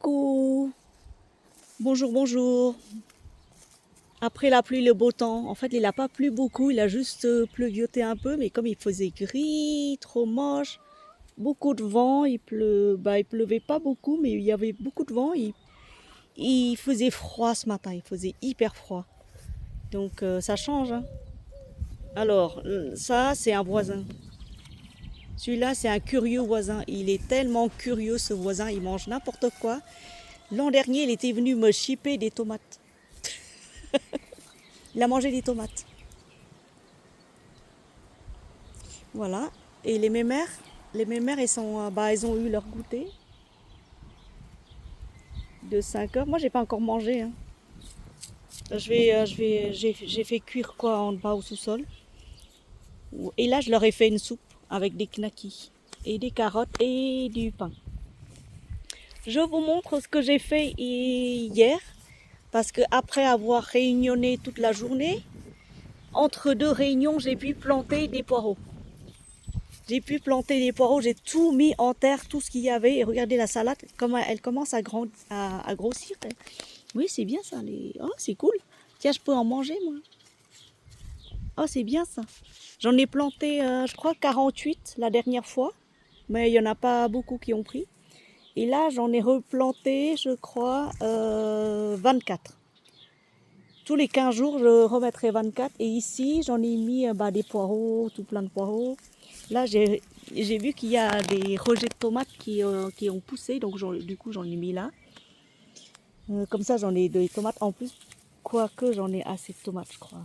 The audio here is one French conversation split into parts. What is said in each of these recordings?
Coucou, bonjour, bonjour. Après la pluie, le beau temps. En fait, il n'a pas plu beaucoup, il a juste pleuvioté un peu, mais comme il faisait gris, trop moche, beaucoup de vent, il pleuvait pas beaucoup, mais il y avait beaucoup de vent. Il faisait froid ce matin, il faisait hyper froid. Donc ça change, hein. Alors, ça, c'est un voisin. Celui-là, c'est un curieux voisin. Il est tellement curieux, ce voisin, il mange n'importe quoi. L'an dernier, il était venu me chipper des tomates. Il a mangé des tomates. Voilà. Et les mémères, elles ont eu leur goûter de 5 heures. Moi, j'ai pas encore mangé, hein. J'ai fait cuire quoi en bas au sous-sol. Et là, je leur ai fait une soupe avec des knackis et des carottes et du pain. Je vous montre ce que j'ai fait hier, parce que après avoir réunionné toute la journée, entre deux réunions, j'ai pu planter des poireaux. J'ai pu planter des poireaux, j'ai tout mis en terre, tout ce qu'il y avait. Et regardez la salade, comment elle commence à grossir. Oui, c'est bien ça. Oh, c'est cool. Tiens, je peux en manger, moi. Oh, c'est bien ça. J'en ai planté, je crois, 48 la dernière fois. Mais il n'y en a pas beaucoup qui ont pris. Et là, j'en ai replanté, je crois, 24. Tous les 15 jours, je remettrai 24. Et ici, j'en ai mis des poireaux, tout plein de poireaux. Là, j'ai vu qu'il y a des rejets de tomates qui ont poussé, donc du coup, j'en ai mis là. Comme ça, j'en ai des tomates en plus, quoique j'en ai assez de tomates, je crois.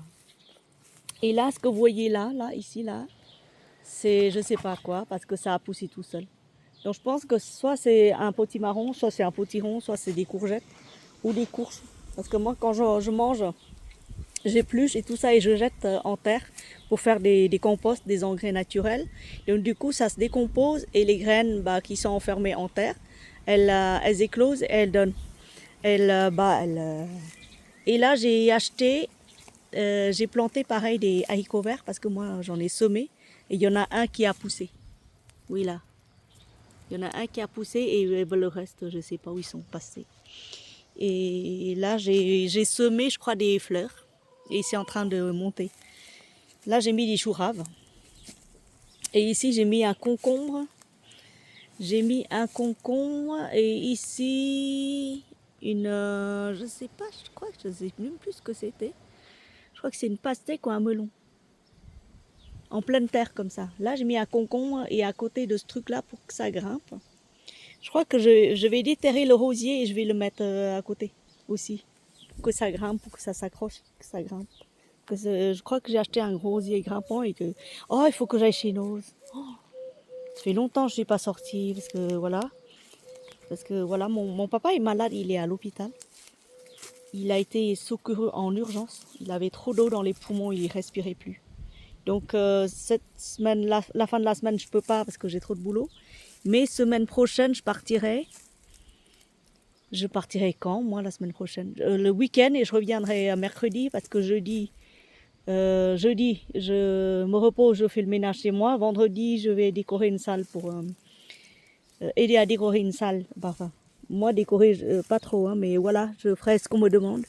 Et là, ce que vous voyez ici, c'est je sais pas quoi, parce que ça a poussé tout seul. Donc, je pense que soit c'est un potimarron, soit c'est un potiron, soit c'est des courgettes ou des courges. Parce que moi, quand je mange, j'épluche et tout ça et je jette en terre pour faire des composts, des engrais naturels. Donc du coup, ça se décompose et les graines qui sont enfermées en terre, elles éclosent et elles donnent. Et là, j'ai planté pareil des haricots verts parce que moi j'en ai semé et il y en a un qui a poussé. Oui là, il y en a un qui a poussé et le reste, je sais pas où ils sont passés. Et là, j'ai semé, je crois, des fleurs et c'est en train de monter. Là, j'ai mis des choux raves. Et ici, j'ai mis un concombre. J'ai mis un concombre. Et ici, je sais pas, je crois que je sais même plus ce que c'était. Je crois que c'est une pastèque ou un melon. En pleine terre comme ça. Là, j'ai mis un concombre et à côté de ce truc-là pour que ça grimpe. Je crois que je vais déterrer le rosier et je vais le mettre à côté aussi. Pour que ça grimpe, pour que ça s'accroche, que ça grimpe. Je crois que j'ai acheté un gros rosier grimpant et que... Oh, il faut que j'aille chez Nose. Oh, ça fait longtemps que je ne suis pas sortie parce que voilà, mon papa est malade, il est à l'hôpital. Il a été secouru en urgence. Il avait trop d'eau dans les poumons, il ne respirait plus. Donc cette semaine, la fin de la semaine, je ne peux pas parce que j'ai trop de boulot. Mais semaine prochaine, je partirai. Je partirai quand, moi, la semaine prochaine? Le week-end et je reviendrai mercredi parce que jeudi, je me repose, je fais le ménage chez moi. Vendredi, je vais décorer une salle pour aider à décorer une salle. Enfin, moi, décorer, pas trop, hein, mais voilà, je ferai ce qu'on me demande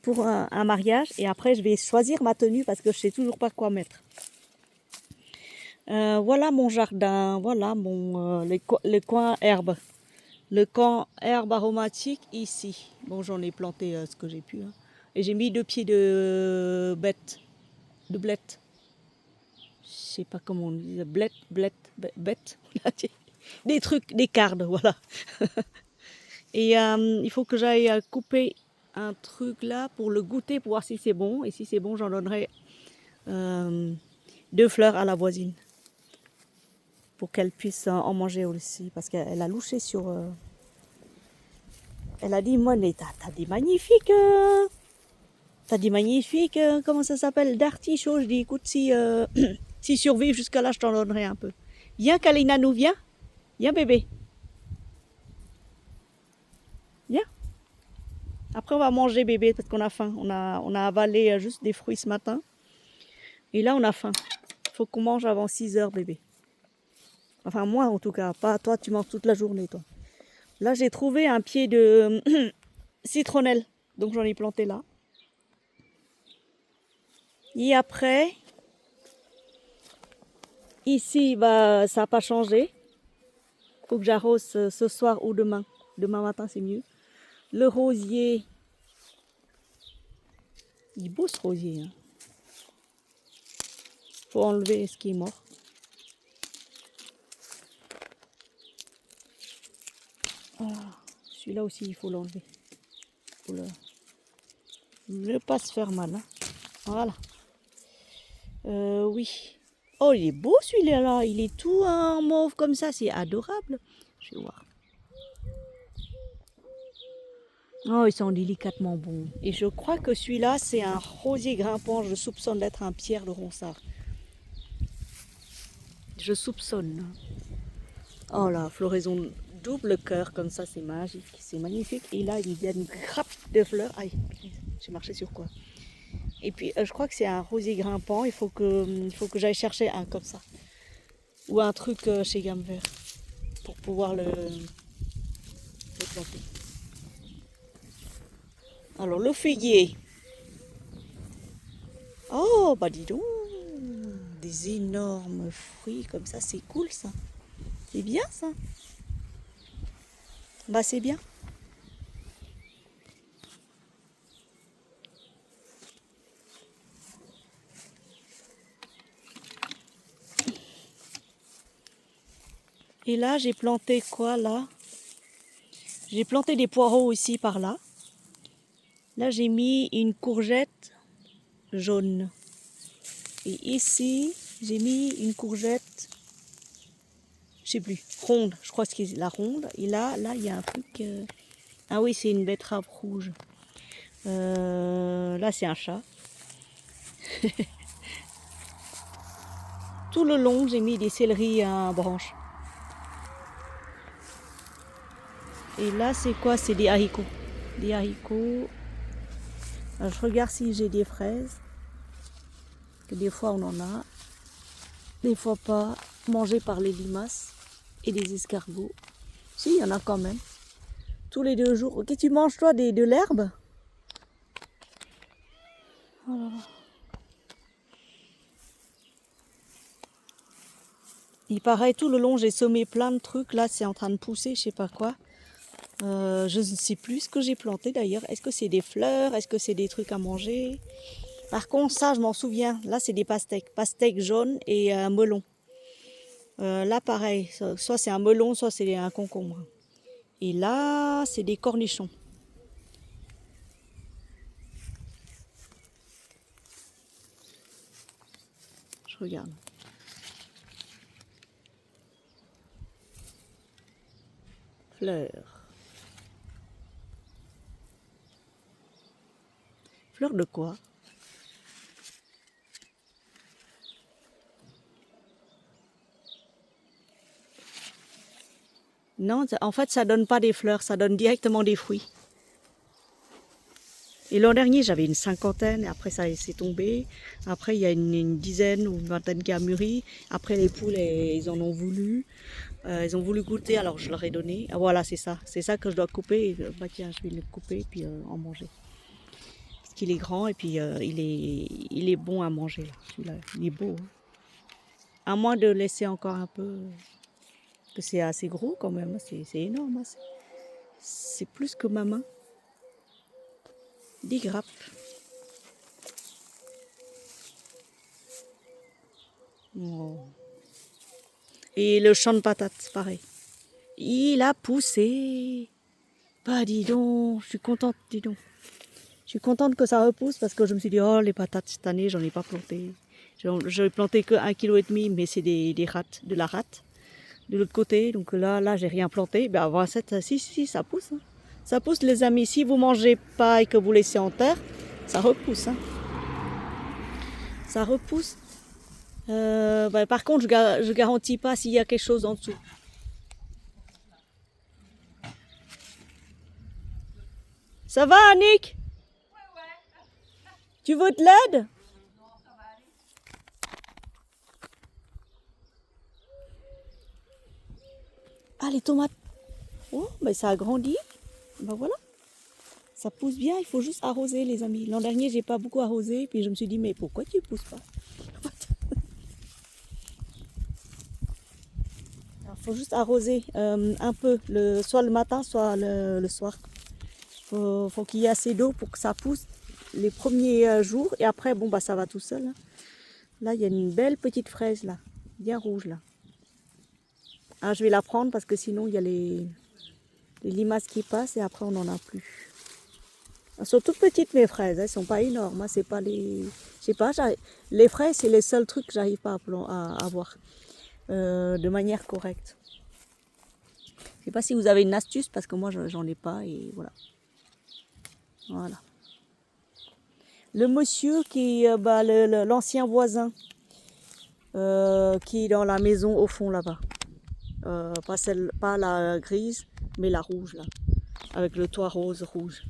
pour un mariage. Et après, je vais choisir ma tenue parce que je sais toujours pas quoi mettre. Voilà mon jardin, voilà le coin herbe. Le coin herbe aromatique ici. Bon, j'en ai planté ce que j'ai pu, hein. Et j'ai mis 2 pieds de blette. Je sais pas comment on dit, bête. Des trucs, des cardes, voilà. Et il faut que j'aille couper un truc là pour le goûter, pour voir si c'est bon. Et si c'est bon, j'en donnerai 2 fleurs à la voisine. Pour qu'elle puisse en manger aussi. Parce qu'elle a louché sur... Elle a dit, moi, mais t'as des magnifiques... T'as des magnifiques... comment ça s'appelle? D'artichauts. Je dis, écoute, si survivent jusqu'à là, je t'en donnerai un peu. Viens, Kalina, nous, viens. Viens, bébé. Viens. Après, on va manger, bébé, parce qu'on a faim. On a avalé juste des fruits ce matin. Et là, on a faim. Il faut qu'on mange avant 6 heures, bébé. Enfin, moi, en tout cas. Pas toi, tu manges toute la journée, toi. Là, j'ai trouvé un pied de citronnelle. Donc, j'en ai planté là. Et après, ici, bah, ça n'a pas changé. Faut que j'arrose ce soir ou demain. Demain matin, c'est mieux. Le rosier. Il est beau ce rosier. Hein. Faut enlever ce qui est mort. Ah, celui-là aussi, il faut l'enlever. Faut ne pas se faire mal. Hein. Voilà. Oui. Oh, il est beau celui-là. Là. Il est tout en mauve comme ça. C'est adorable. Je vais voir. Oh, ils sont délicatement bons. Et je crois que celui-là, c'est un rosier grimpant. Je soupçonne d'être un pierre de ronsard. Je soupçonne. Oh là, floraison double cœur comme ça, c'est magique. C'est magnifique. Et là, il y a une grappe de fleurs. Aïe, j'ai marché sur quoi? Et puis, je crois que c'est un rosier grimpant. Il faut que j'aille chercher un comme ça. Ou un truc chez Gamme Vert. Pour pouvoir le planter. Alors, le figuier. Oh, bah dis donc. Des énormes fruits comme ça. C'est cool ça. C'est bien ça. Bah c'est bien. Et là, j'ai planté quoi là? J'ai planté des poireaux aussi par là. Là, j'ai mis une courgette jaune. Et ici, j'ai mis une courgette, je sais plus, ronde. Je crois que c'est la ronde. Et là, il y a un truc. Ah oui, c'est une betterave rouge. Là, c'est un chat. Tout le long, j'ai mis des céleris à branches. Et là, c'est quoi? C'est des haricots. Des haricots. Alors, je regarde si j'ai des fraises. Que des fois, on en a. Des fois pas. Mangées par les limaces et les escargots. Si, il y en a quand même. Tous les 2 jours. Ok, tu manges toi de l'herbe? Oh là là. Et pareil, tout le long, j'ai semé plein de trucs. Là, c'est en train de pousser, je sais pas quoi. Je ne sais plus ce que j'ai planté d'ailleurs. Est-ce que c'est des fleurs? Est-ce que c'est des trucs à manger? Par contre, ça, je m'en souviens. Là, c'est des pastèques. Pastèques jaunes et un melon. Là, pareil. Soit c'est un melon, soit c'est un concombre. Et là, c'est des cornichons. Je regarde. Fleurs. Fleurs de quoi? Non, en fait, ça donne pas des fleurs, ça donne directement des fruits. Et l'an dernier, j'avais une cinquantaine, et après, ça s'est tombé. Après, il y a une dizaine ou une vingtaine qui a mûri. Après, les poules, ils en ont voulu. Ils ont voulu goûter, alors je leur ai donné. Ah, voilà, c'est ça. C'est ça que je dois couper. Bah, tiens, je vais le couper et puis en manger. Parce qu'il est grand et puis il est bon à manger. Celui-là, il est beau. Hein. À moins de laisser encore un peu. Que c'est assez gros quand même. C'est énorme. Hein. C'est plus que ma main. 10 grappes. Oh. Et le champ de patates, pareil. Il a poussé. Bah dis donc, je suis contente, dis donc. Je suis contente que ça repousse parce que je me suis dit, oh les patates cette année, j'en ai pas planté. J'ai planté que 1,5 kg, mais c'est des rates, de la rate. De l'autre côté, donc là, j'ai rien planté. Ben avant cette, si, ça pousse. Hein. Ça pousse les amis. Si vous mangez pas et que vous laissez en terre, ça repousse. Hein. Ça repousse. Par contre, je garantis pas s'il y a quelque chose en dessous. Ça va, Annick? Tu veux de l'aide? Ah, les tomates. Oh, mais ça a grandi. Ben voilà. Ça pousse bien, il faut juste arroser les amis. L'an dernier, j'ai pas beaucoup arrosé, puis je me suis dit, mais pourquoi tu pousses pas? Il faut juste arroser un peu, soit le matin, soit le soir. Faut qu'il y ait assez d'eau pour que ça pousse les premiers jours, et après, bon, bah ça va tout seul. Hein. Là, il y a une belle petite fraise, là, bien rouge, là. Ah, je vais la prendre parce que sinon, il y a les limaces qui passent, et après, on n'en a plus. Elles sont toutes petites mes fraises, elles sont pas énormes. Hein. C'est pas les, je sais pas, les fraises c'est les seuls trucs que j'arrive pas à avoir de manière correcte. Je sais pas si vous avez une astuce parce que moi j'en ai pas et voilà. Voilà. Le monsieur qui est l'ancien voisin qui est dans la maison au fond là-bas. Pas la grise, mais la rouge là, avec le toit rose rouge.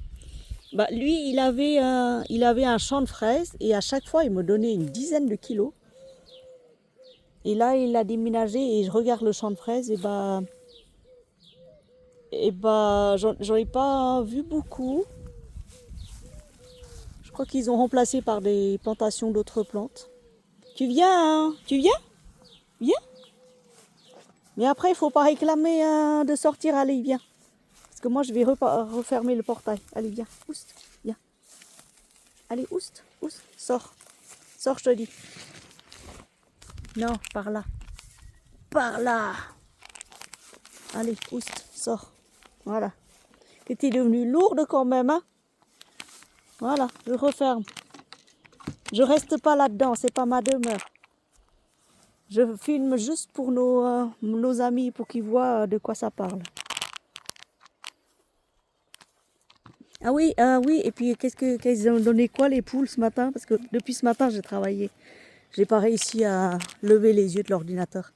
Bah, lui, il avait un champ de fraises et à chaque fois, il me donnait une dizaine de kilos. Et là, il a déménagé et je regarde le champ de fraises et bah j'en ai pas vu beaucoup. Je crois qu'ils ont remplacé par des plantations d'autres plantes. Tu viens, hein? Tu viens? Viens. Mais après, il faut pas réclamer de sortir. Allez, viens. Parce que moi, je vais refermer le portail. Allez, viens. Oust, viens. Allez, oust, oust. Sors. Sors, je te dis. Non, par là. Par là. Allez, oust, sors. Voilà. Que t'es devenue lourde quand même, hein? Voilà, je referme. Je reste pas là-dedans, c'est pas ma demeure. Je filme juste pour nos amis, pour qu'ils voient de quoi ça parle. Ah oui, et puis qu'elles ont donné quoi les poules ce matin? Parce que depuis ce matin, j'ai travaillé. J'ai pas réussi à lever les yeux de l'ordinateur.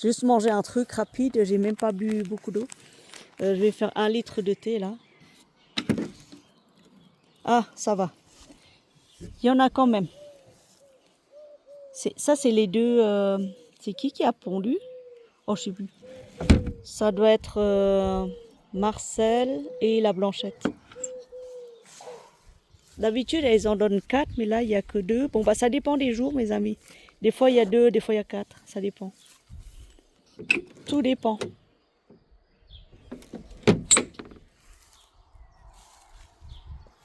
J'ai juste mangé un truc rapide, j'ai même pas bu beaucoup d'eau. Je vais faire 1 litre de thé là. Ah, ça va. Il y en a quand même. Ça, c'est les deux. C'est qui a pondu? Oh, je sais plus. Ça doit être Marcel et la Blanchette. D'habitude, elles en donnent 4, mais là, il n'y a que 2. Bon, bah, ça dépend des jours, mes amis. Des fois, il y a 2, des fois, il y a 4. Ça dépend. Tout dépend.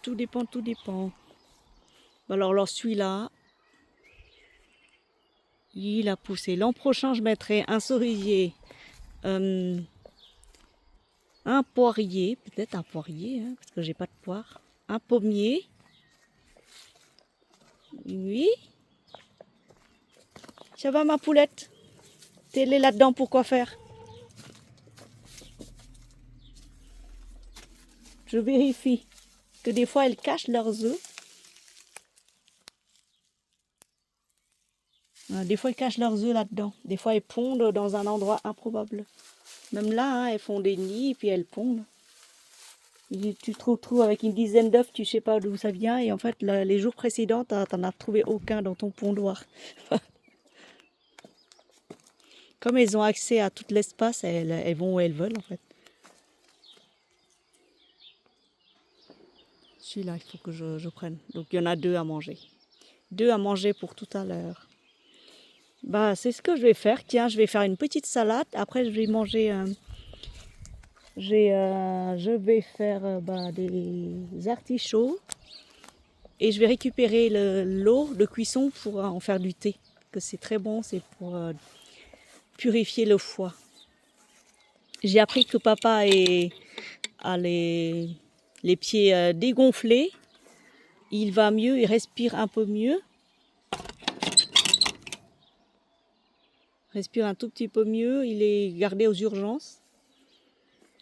Tout dépend, tout dépend. Alors celui-là, il a poussé. L'an prochain, je mettrai un cerisier, un poirier, peut-être un poirier, hein, parce que j'ai pas de poire. Un pommier. Oui. Ça va, ma poulette? T'es là-dedans pour quoi faire? Je vérifie que des fois, elles cachent leurs œufs. Des fois, elles cachent leurs œufs là-dedans. Des fois, elles pondent dans un endroit improbable. Même là, hein, elles font des nids et puis elles pondent. Tu te retrouves avec une dizaine d'œufs, tu sais pas d'où ça vient. Et en fait, les jours précédents, t'en as trouvé aucun dans ton pondoir. Comme elles ont accès à tout l'espace, elles vont où elles veulent en fait. Celui-là, il faut que je prenne. Donc, il y en a 2 à manger. 2 à manger pour tout à l'heure. Bah, c'est ce que je vais faire. Tiens, je vais faire une petite salade. Après, je vais manger. Je vais faire des artichauts. Et je vais récupérer l'eau de cuisson pour en faire du thé. Que c'est très bon, c'est pour purifier le foie. J'ai appris que papa a les pieds dégonflés. Il va mieux, il respire un peu mieux. Respire un tout petit peu mieux. Il est gardé aux urgences.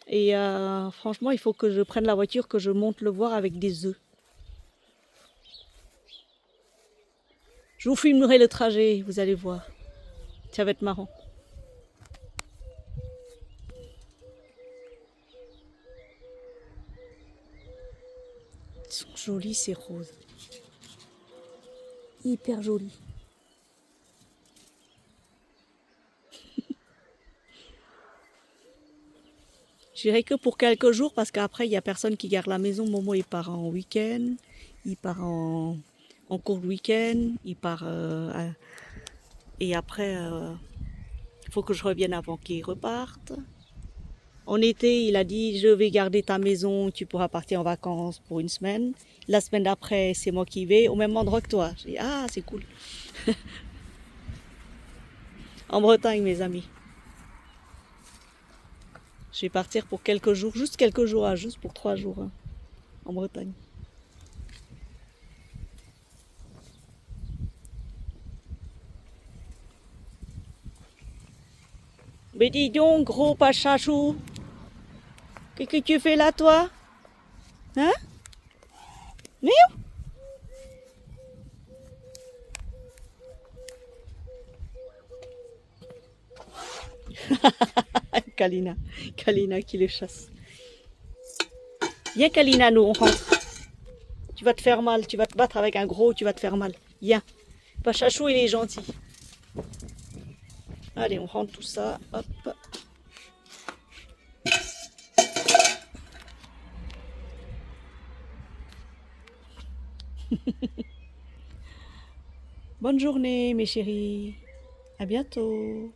Et franchement, il faut que je prenne la voiture, que je monte le voir avec des œufs. Je vous filmerai le trajet, vous allez voir. Ça va être marrant. Ils sont jolis ces roses. Hyper jolis. J'irai que pour quelques jours parce qu'après, il n'y a personne qui garde la maison. Momo, il part en week-end. Il part en cours de week-end. Il part... et après, il faut que je revienne avant qu'il reparte. En été, il a dit, je vais garder ta maison, tu pourras partir en vacances pour une semaine. La semaine d'après, c'est moi qui vais au même endroit que toi. J'ai dit, ah, c'est cool. En Bretagne, mes amis. Je vais partir pour quelques jours, juste quelques jours, hein, juste pour 3 jours, hein, en Bretagne. Mais dis donc, gros pachachou, qu'est-ce que tu fais là, toi? Hein? Miaou. Kalina, Kalina qui les chasse. Viens, Kalina, nous, on rentre. Tu vas te faire mal, tu vas te battre avec un gros, tu vas te faire mal. Viens. Pachachou, il est gentil. Allez, on rentre tout ça. Hop. Bonne journée, mes chéris. À bientôt.